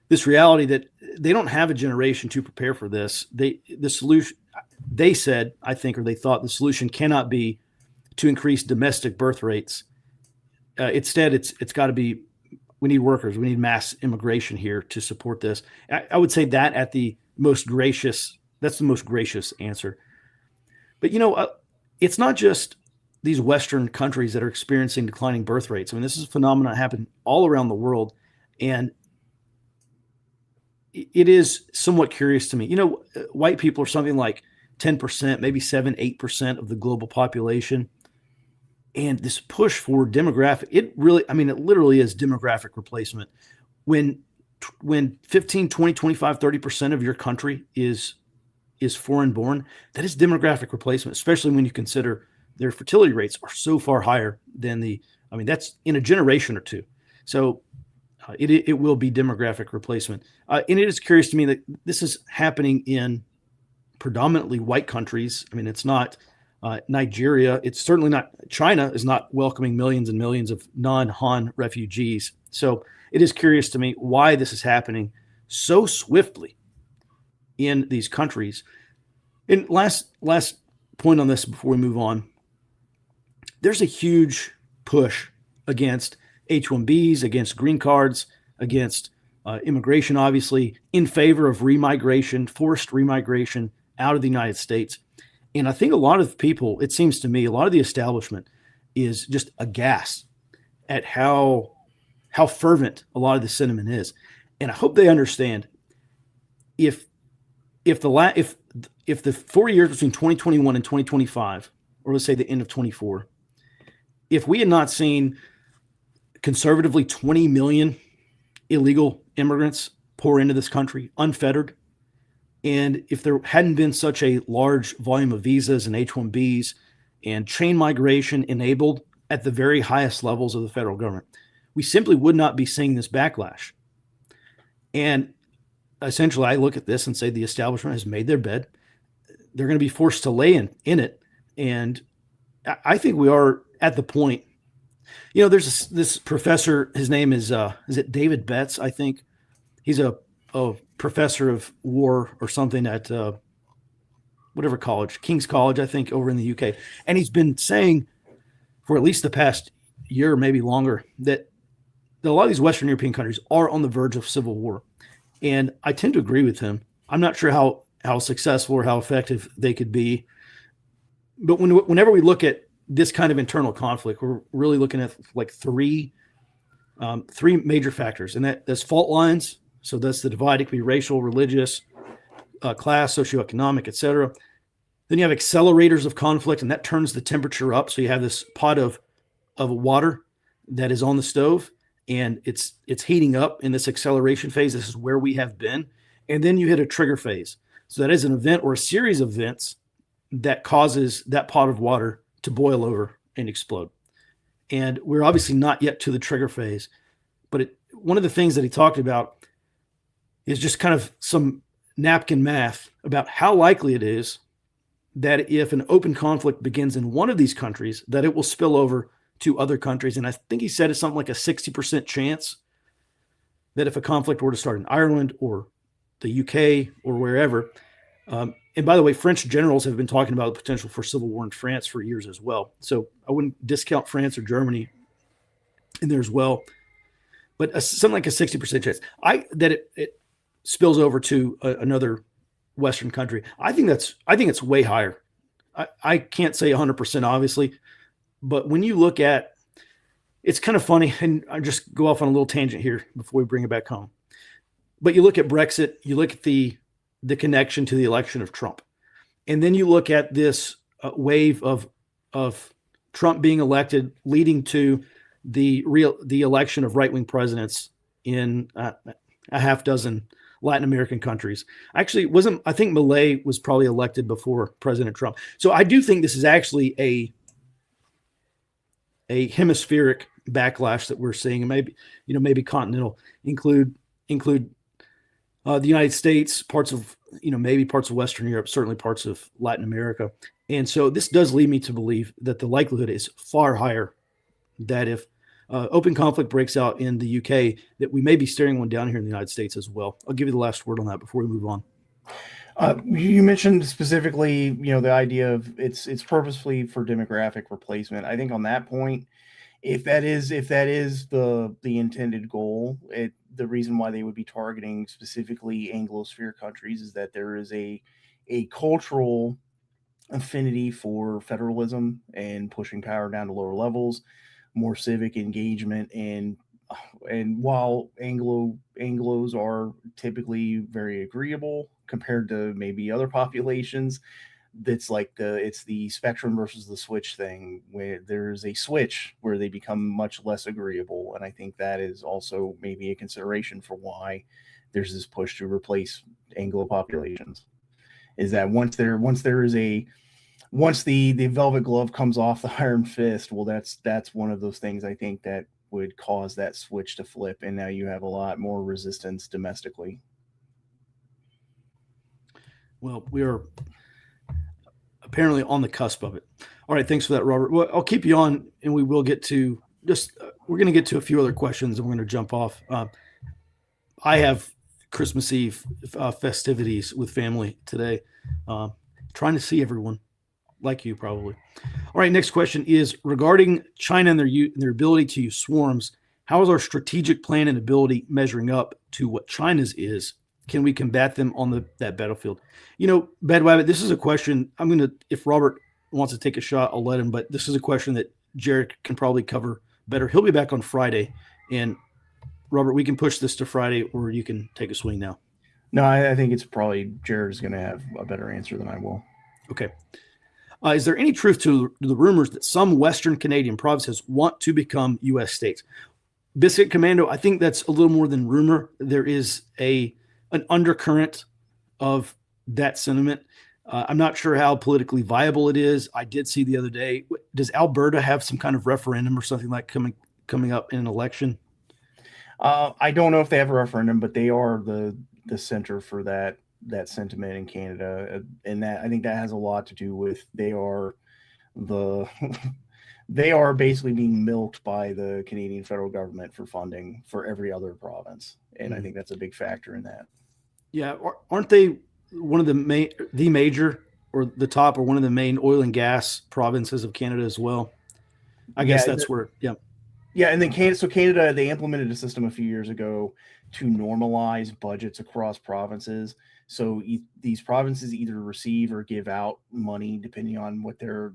this reality that they don't have a generation to prepare for this. They said, I think, or they thought the solution cannot be to increase domestic birth rates. Instead, it's got to be, we need workers. We need mass immigration here to support this. I would say that that's the most gracious answer. But, it's not just these Western countries that are experiencing declining birth rates. I mean, this is a phenomenon that happened all around the world. And it is somewhat curious to me. White people are something like 10%, maybe 7-8% of the global population. And this push for demographic, it literally is demographic replacement. When 15, 20, 25, 30% of your country is foreign born, that is demographic replacement, especially when you consider their fertility rates are so far higher than that's in a generation or two. So it will be demographic replacement. And it is curious to me that this is happening in predominantly white countries. I mean, it's not Nigeria. It's certainly not, China is not welcoming millions and millions of non-Han refugees. So it is curious to me why this is happening so swiftly in these countries. And last point on this before we move on, there's a huge push against H-1Bs, against green cards, against immigration, obviously, in favor of remigration, forced remigration out of the United States. And I think a lot of people, it seems to me, a lot of the establishment is just aghast at how fervent a lot of the sentiment is. And I hope they understand if the 4 years between 2021 and 2025, or let's say the end of 24, if we had not seen conservatively 20 million illegal immigrants pour into this country unfettered. And if there hadn't been such a large volume of visas and H-1Bs and chain migration enabled at the very highest levels of the federal government, we simply would not be seeing this backlash. And essentially, I look at this and say the establishment has made their bed. They're going to be forced to lay in it. And I think we are at the point. There's this professor. His name is it David Betts? I think he's a professor of war or something at whatever college, King's College, I think, over in the UK. And he's been saying for at least the past year, maybe longer, that a lot of these Western European countries are on the verge of civil war. And I tend to agree with him. I'm not sure how successful or how effective they could be. But whenever we look at this kind of internal conflict, we're really looking at like three major factors. And that's fault lines. So that's the divide. It could be racial, religious, class, socioeconomic, et cetera. Then you have accelerators of conflict, and that turns the temperature up. So you have this pot of water that is on the stove, and it's heating up in this acceleration phase. This is where we have been. And then you hit a trigger phase. So that is an event or a series of events that causes that pot of water to boil over and explode. And we're obviously not yet to the trigger phase. But one of the things that he talked about is just kind of some napkin math about how likely it is that if an open conflict begins in one of these countries, that it will spill over to other countries. And I think he said it's something like a 60% chance that if a conflict were to start in Ireland or the UK or wherever, and by the way, French generals have been talking about the potential for civil war in France for years as well. So I wouldn't discount France or Germany in there as well. But something like a 60% chance that it spills over to another Western country. I think it's way higher. I can't say 100%, obviously, but when you look at, it's kind of funny, and I just go off on a little tangent here before we bring it back home. But you look at Brexit, you look at the connection to the election of Trump, and then you look at this wave of Trump being elected, leading to the election of right-wing presidents in a half dozen Latin American countries. Actually, I think Malay was probably elected before President Trump. So I do think this is actually a hemispheric backlash that we're seeing, and maybe continental, include the United States, parts of Western Europe, certainly parts of Latin America. And so this does lead me to believe that the likelihood is far higher that if open conflict breaks out in the UK, that we may be staring one down here in the United States as well. I'll give you the last word on that before we move on. You mentioned specifically, the idea of it's purposefully for demographic replacement. I think on that point, if that is the intended goal, the reason why they would be targeting specifically Anglosphere countries is that there is a cultural affinity for federalism and pushing power down to lower levels, more civic engagement, and while Anglos are typically very agreeable compared to maybe other populations, it's the spectrum versus the switch thing, where there's a switch where they become much less agreeable. And I think that is also maybe a consideration for why there's this push to replace Anglo populations, is that once the velvet glove comes off the iron fist, well, that's one of those things I think that would cause that switch to flip, and now you have a lot more resistance domestically. Well, we are apparently on the cusp of it. All right, thanks for that, Robert. Well, I'll keep you on, and we will get to we're going to get to a few other questions, and we're going to jump off. I have Christmas Eve festivities with family today, trying to see everyone, like you probably. All right, next question is regarding China and their ability to use swarms. How is our strategic plan and ability measuring up to what China's is? Can we combat them on that battlefield? Bedwabbit, this is a question if Robert wants to take a shot, I'll let him, but this is a question that Jared can probably cover better. He'll be back on Friday. And Robert, we can push this to Friday, or you can take a swing now. No, I think it's probably Jared is going to have a better answer than I will. Okay. Is there any truth to the rumors that some Western Canadian provinces want to become U.S. states? Biscuit Commando, I think that's a little more than rumor. There is an undercurrent of that sentiment. I'm not sure how politically viable it is. I did see the other day. Does Alberta have some kind of referendum or something like coming up in an election? I don't know if they have a referendum, but they are the center for that sentiment in Canada, and that I think that has a lot to do with they are the they are basically being milked by the Canadian federal government for funding for every other province, and I think that's a big factor in that. Yeah, aren't they one of the major or the top or one of the main oil and gas provinces of Canada as well? I guess that's where, yeah. Yeah, and then Canada, they implemented a system a few years ago to normalize budgets across provinces. So these provinces either receive or give out money depending on what their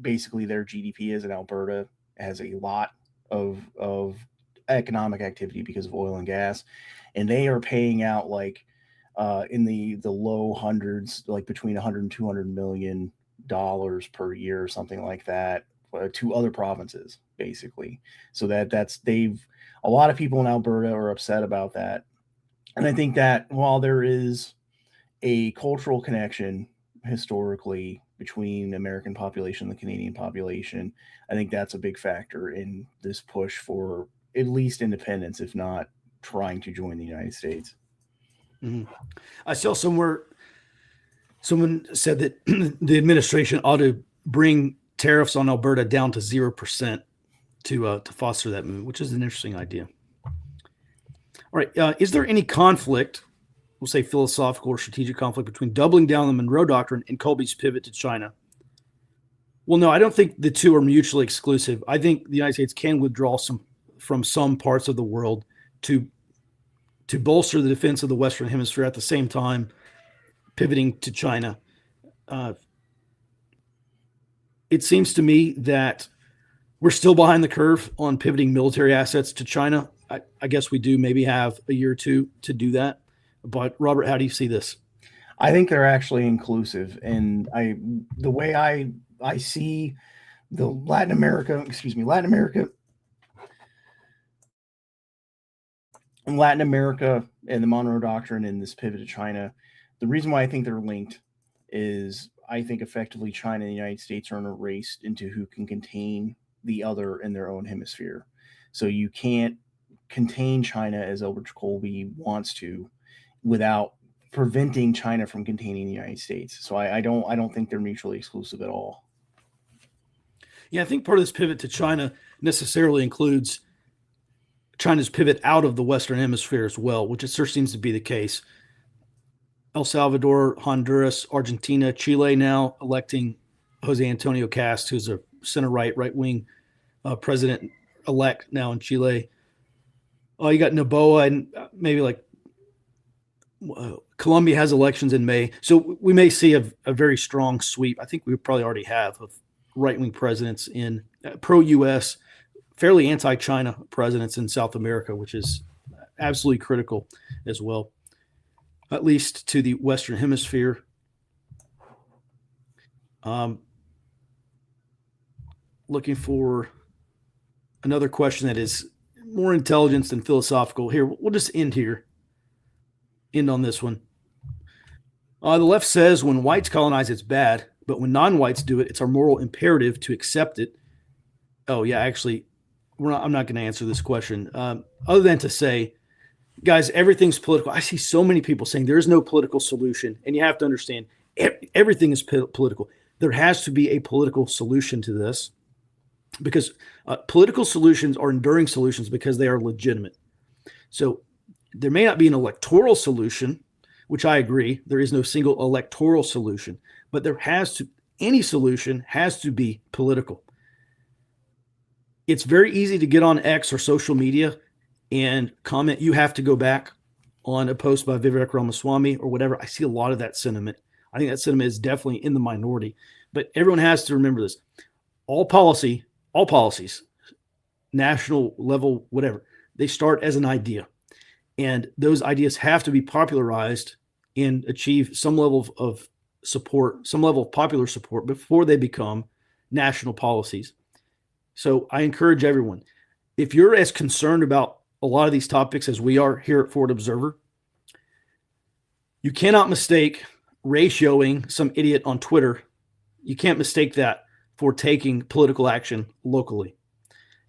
basically their GDP is. And Alberta has a lot of economic activity because of oil and gas, and they are paying out like in the low hundreds, like between 100 and 200 million dollars per year or something like that, to other provinces basically. So that's they've a lot of people in Alberta are upset about that. And I think that while there is a cultural connection historically between the American population and the Canadian population, I think that's a big factor in this push for at least independence, if not trying to join the United States. Mm-hmm. I saw somewhere someone said that the administration ought to bring tariffs on Alberta down to 0% to foster that move, which is an interesting idea. All right. Is there any conflict, we'll say philosophical or strategic conflict, between doubling down on the Monroe Doctrine and Colby's pivot to China? Well, no, I don't think the two are mutually exclusive. I think the United States can withdraw from some parts of the world to bolster the defense of the Western Hemisphere at the same time pivoting to China. It seems to me that we're still behind the curve on pivoting military assets to China. I guess we do maybe have a year or two to do that. But Robert, how do you see this? I think they're actually inclusive, and the way I see the Latin America and the Monroe Doctrine and this pivot to China. The reason why I think they're linked is I think effectively China and the United States are in a race into who can contain the other in their own hemisphere. So you can't contain China as Eldridge Colby wants to without preventing China from containing the United States. So I don't think they're mutually exclusive at all. Yeah, I think part of this pivot to China necessarily includes China's pivot out of the Western Hemisphere as well, which it sure seems to be the case. El Salvador, Honduras, Argentina, Chile now electing Jose Antonio Cast, who's a center-right, right-wing president-elect now in Chile. You got Noboa and maybe like Colombia has elections in May. So we may see a very strong sweep. I think we probably already have of right-wing presidents in pro-U.S., fairly anti-China presidents in South America, which is absolutely critical as well, at least to the Western Hemisphere. Looking for another question that is more intelligence than philosophical. Here, we'll just end on this one. The left says when whites colonize, it's bad, but when non-whites do it, it's our moral imperative to accept it. Oh, yeah, actually, I'm not going to answer this question other than to say, guys, everything's political. I see so many people saying there is no political solution, and you have to understand everything is political. There has to be a political solution to this because political solutions are enduring solutions because they are legitimate. So there may not be an electoral solution, which I agree. There is no single electoral solution, but any solution has to be political. It's very easy to get on X or social media and comment. You have to go back on a post by Vivek Ramaswamy or whatever. I see a lot of that sentiment. I think that sentiment is definitely in the minority, but everyone has to remember this. All policies, national level, whatever, they start as an idea, and those ideas have to be popularized and achieve some level of support, some level of popular support before they become national policies. So I encourage everyone, if you're as concerned about a lot of these topics as we are here at Forward Observer, you cannot mistake ratioing some idiot on Twitter. You can't mistake that for taking political action locally.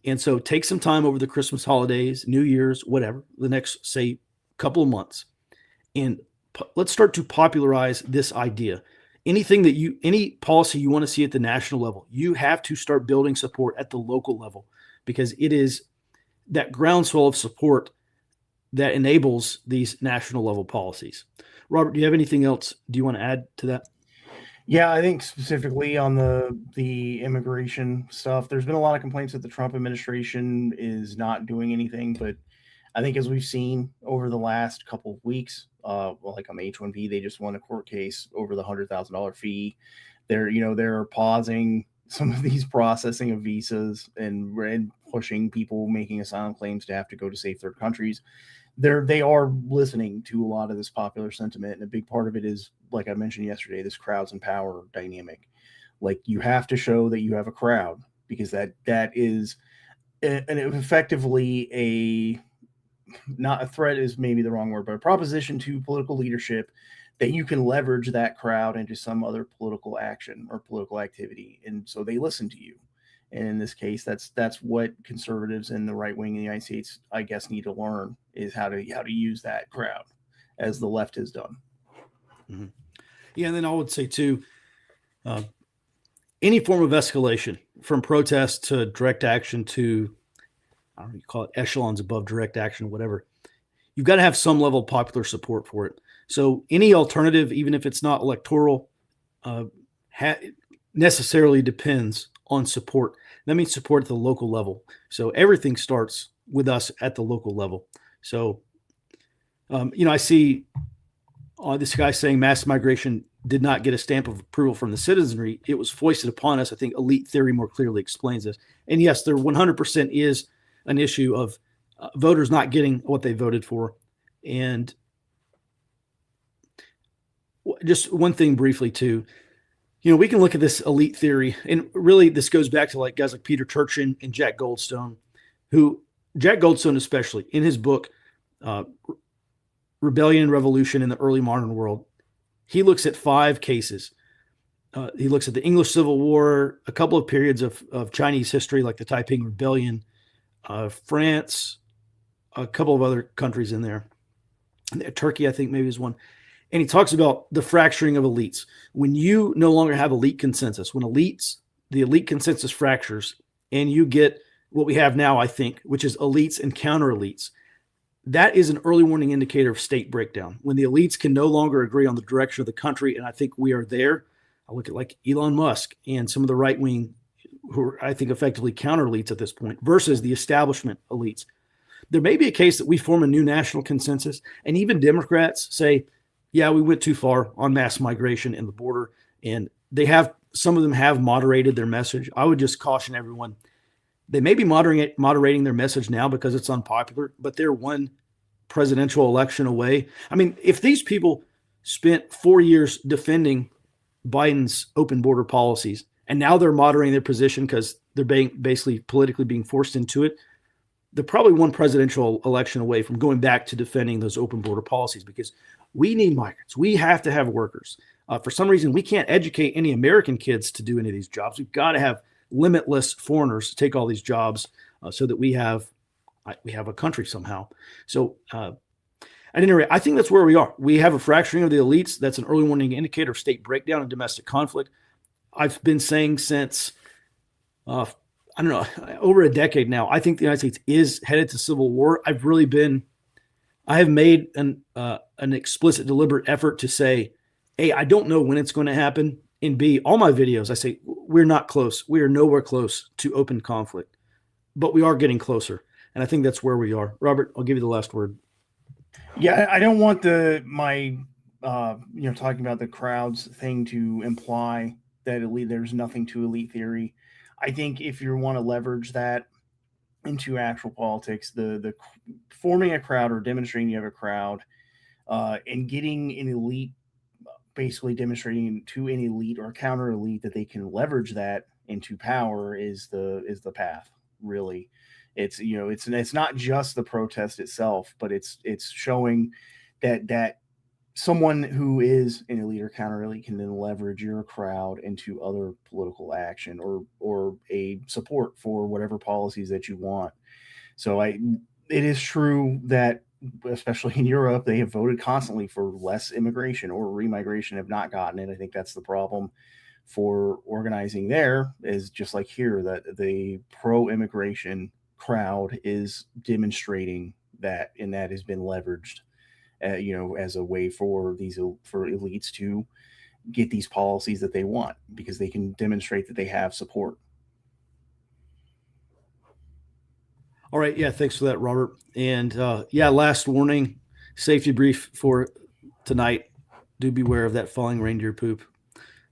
And so take some time over the Christmas holidays, New Year's, whatever, the next, say, couple of months. And let's start to popularize this idea. Any policy you want to see at the national level, you have to start building support at the local level, because it is that groundswell of support that enables these national level policies. Robert, do you have anything else? Do you want to add to that? Yeah, I think specifically on the immigration stuff, there's been a lot of complaints that the Trump administration is not doing anything, but I think as we've seen over the last couple of weeks, like on the H-1B, they just won a court case over the $100,000 fee. They're pausing some of these processing of visas and pushing people making asylum claims to have to go to safe third countries. They are listening to a lot of this popular sentiment, and a big part of it is, like I mentioned yesterday, this crowds and power dynamic. Like, you have to show that you have a crowd, because that is effectively a, not a threat is maybe the wrong word, but a proposition to political leadership that you can leverage that crowd into some other political action or political activity, and so they listen to you. And in this case, that's what conservatives in the right wing in the United States, I guess, need to learn, is how to use that crowd, as the left has done. Mm-hmm. Yeah, and then I would say too, any form of escalation, from protest to direct action to, I don't know, you call it echelons above direct action, whatever, you've got to have some level of popular support for it. So any alternative, even if it's not electoral, necessarily depends on support. That means support at the local level. So everything starts with us at the local level. So, I see this guy saying mass migration did not get a stamp of approval from the citizenry. It was foisted upon us. I think elite theory more clearly explains this. And yes, there 100% is an issue of voters not getting what they voted for. And just one thing briefly too, we can look at this elite theory, and really this goes back to like guys like Peter Turchin and Jack Goldstone, Jack Goldstone especially, in his book, Rebellion and Revolution in the Early Modern World, he looks at 5 cases. He looks at the English Civil War, a couple of periods of Chinese history, like the Taiping Rebellion, France, a couple of other countries in there. Turkey, I think, maybe is one. And he talks about the fracturing of elites. When you no longer have elite consensus, when the elite consensus fractures, and you get what we have now, I think, which is elites and counter elites, that is an early warning indicator of state breakdown. When the elites can no longer agree on the direction of the country, and I think we are there. I look at like Elon Musk and some of the right wing, who are, I think, effectively counter elites at this point, versus the establishment elites. There may be a case that we form a new national consensus, and even Democrats say, yeah, we went too far on mass migration and the border, and some of them have moderated their message. I would just caution everyone. They may be moderating their message now because it's unpopular, but they're one presidential election away. I mean, if these people spent 4 years defending Biden's open border policies, and now they're moderating their position because they're basically politically being forced into it, they're probably one presidential election away from going back to defending those open border policies, because we need migrants. We have to have workers. For some reason, we can't educate any American kids to do any of these jobs. We've got to have limitless foreigners to take all these jobs, so that we have a country somehow. So at any rate, I think that's where we are. We have a fracturing of the elites. That's an early warning indicator of state breakdown and domestic conflict. I've been saying since, I don't know, over a decade now, I think the United States is headed to civil war. I have made an explicit, deliberate effort to say, A, I don't know when it's going to happen. And B, all my videos, I say, we're not close. We are nowhere close to open conflict, but we are getting closer. And I think that's where we are. Robert, I'll give you the last word. Yeah, I don't want talking about the crowds thing to imply that there's nothing to elite theory. I think if you want to leverage that into actual politics, the forming a crowd or demonstrating you have a crowd, and getting an elite, basically demonstrating to an elite or counter elite that they can leverage that into power is the path, really. It's not just the protest itself, but it's showing that someone who is an elite or counter elite can then leverage your crowd into other political action or a support for whatever policies that you want. So it is true that, especially in Europe, they have voted constantly for less immigration, or remigration have not gotten it. I think that's the problem for organizing there, is just like here, that the pro-immigration crowd is demonstrating that, and that has been leveraged, as a way for elites to get these policies that they want, because they can demonstrate that they have support. All right. Yeah. Thanks for that, Robert. And last warning, safety brief for tonight. Do beware of that falling reindeer poop.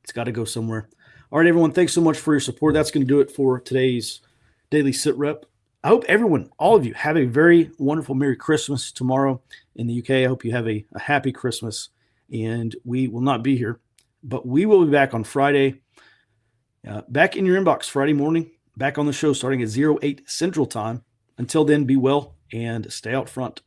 It's got to go somewhere. All right, everyone. Thanks so much for your support. That's going to do it for today's Daily Sit Rep. I hope everyone, all of you, have a very wonderful Merry Christmas tomorrow in the UK. I hope you have a happy Christmas. And we will not be here, but we will be back on Friday. Back in your inbox Friday morning. Back on the show starting at 08 Central Time. Until then, be well and stay out front.